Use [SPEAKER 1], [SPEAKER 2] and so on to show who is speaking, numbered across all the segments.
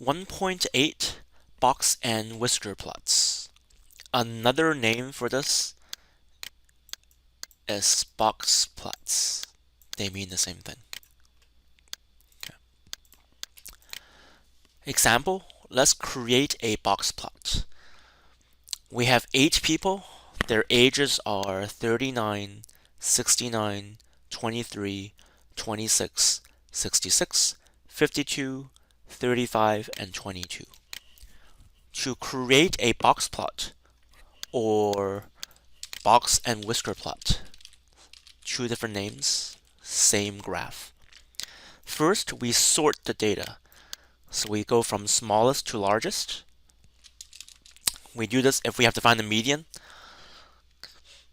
[SPEAKER 1] 1.8 box and whisker plots. Another name for this is box plots. They mean the same thing. Okay. Example, let's create a box plot. We have 8 people. Their ages are 39, 69, 23, 26, 66, 52, 35, and 22. To create a box plot, or box and whisker plot, 2 different names, same graph. First, we sort the data. So we go from smallest to largest. We do this if we have to find the median.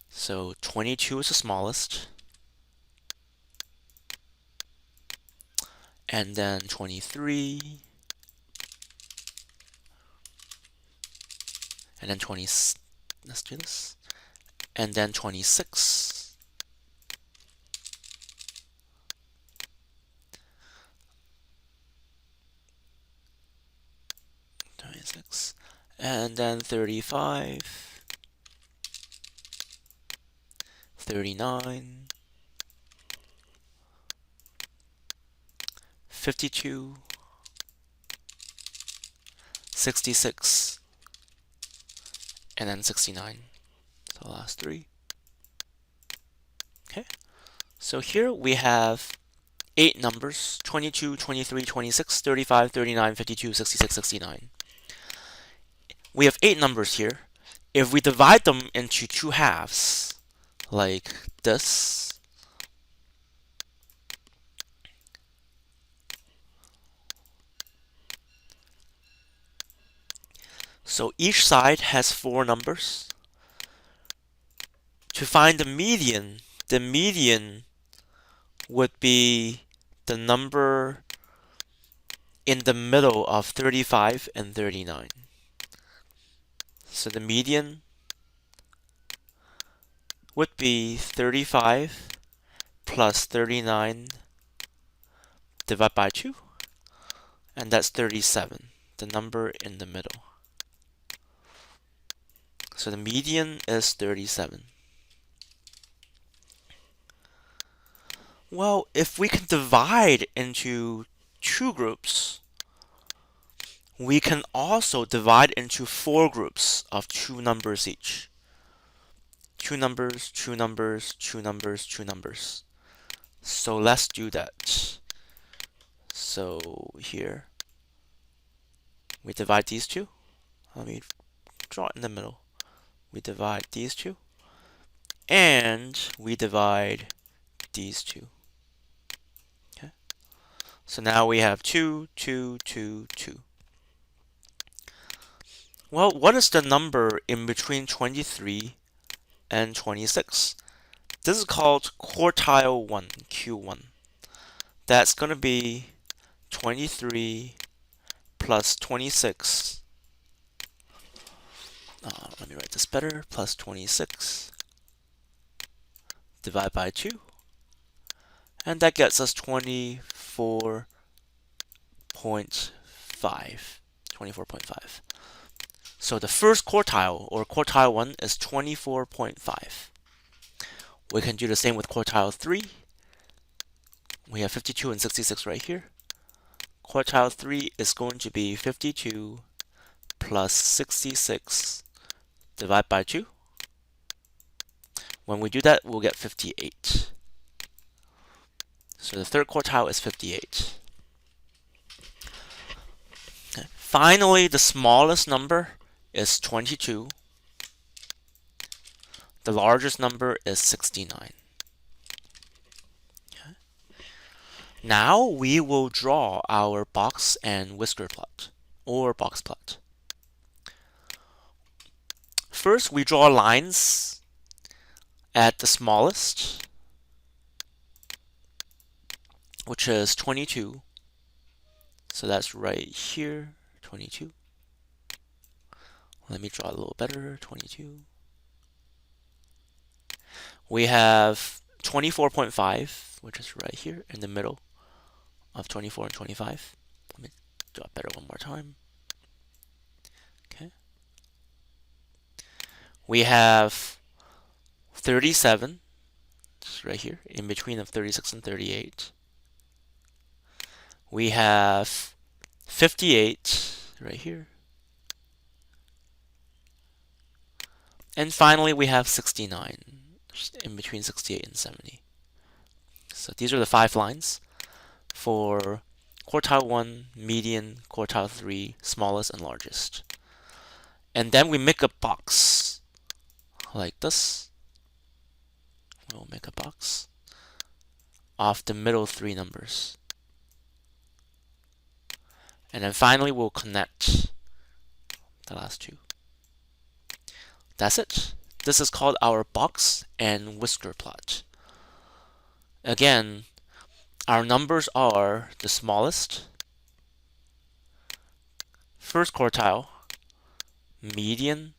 [SPEAKER 1] So 22 is the smallest. And then 23. And then 20. Let's do this. And then 26. And then 35. 39. 52. 66. And then 69. So the last 3. Okay. So here we have 8 numbers, 22, 23, 26, 35, 39, 52, 66, 69. We have 8 numbers here. If we divide them into 2 halves, like this, so each side has 4 numbers. To find the median would be the number in the middle of 35 and 39. So the median would be 35 plus 39 divided by 2, and that's 37, the number in the middle. So the median is 37. Well, if we can divide into 2 groups, we can also divide into 4 groups of 2 numbers each. 2 numbers, 2 numbers, 2 numbers, 2 numbers. So let's do that. So here, we divide these 2. Let me draw it in the middle. We divide these 2. And we divide these 2. Okay. So now we have 2, 2, 2, 2. Well, what is the number in between 23 and 26? This is called quartile 1, Q1. That's going to be 23 plus 26. Let me write this better. Plus 26 divided by 2. And that gets us 24.5. 24.5. So the first quartile, or quartile 1, is 24.5. We can do the same with quartile 3. We have 52 and 66 right here. Quartile 3 is going to be 52 plus 66 divided by 2. When we do that, we'll get 58. So the third quartile is 58. Okay. Finally, the smallest number is 22. The largest number is 69. Okay. Now we will draw our box and whisker plot, or box plot. First, we draw lines at the smallest, which is 22. So that's right here, 22. Let me draw a little better, 22. We have 24.5, which is right here in the middle of 24 and 25. do it better one more time. Okay. We have 37, right here, in between of 36 and 38. We have 58, right here. And finally, we have 69, in between 68 and 70. So these are the 5 lines for quartile 1, median, quartile 3, smallest, and largest. And then we make a box like this. We'll make a box of the middle 3 numbers. And then finally, we'll connect the last 2. That's it. This is called our box and whisker plot. Again, our numbers are the smallest, first quartile, median,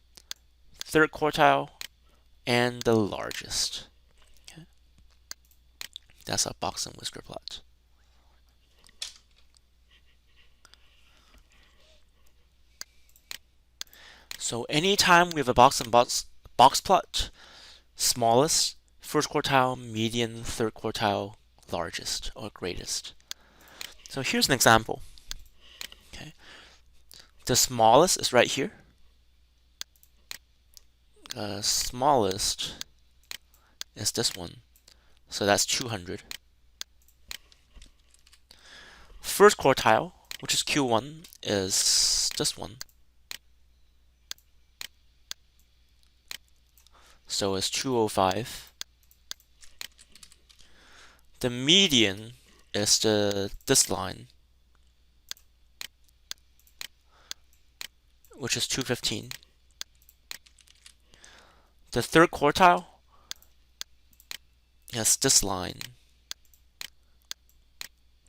[SPEAKER 1] third quartile, and the largest. Okay. That's our box and whisker plot. So anytime we have a box and box plot, smallest, first quartile, median, third quartile, largest or greatest. So here's an example. Okay. The smallest is right here. Smallest is this one. So that's 200. First quartile, which is Q1, is this one. So it's 205. The median is this line, which is 215. The third quartile has this line,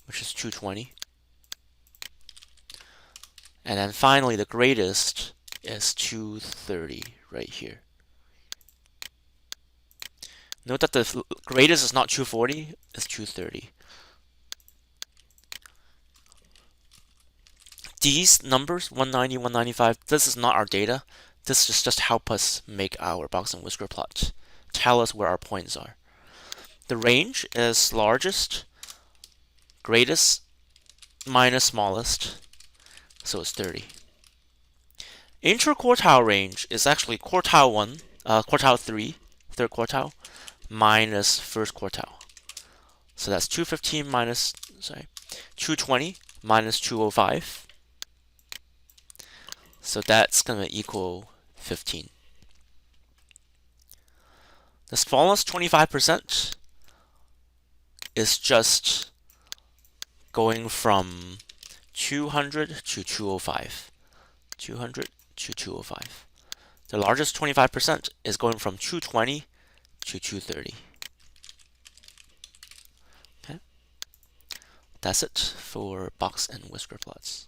[SPEAKER 1] which is 220. And then finally, the greatest is 230 right here. Note that the greatest is not 240, it's 230. These numbers, 190, 195, this is not our data. This is just help us make our box and whisker plot. Tell us where our points are. The range is largest, greatest, minus smallest, so it's 30. Interquartile range is actually quartile 1, quartile 3, third quartile, minus first quartile. So that's 215 minus, 220 minus 205. So that's going to equal 15. The smallest 25% is just going from 200 to 205. 200 to 205. The largest 25% is going from 220 to 230. Okay. That's it for box and whisker plots.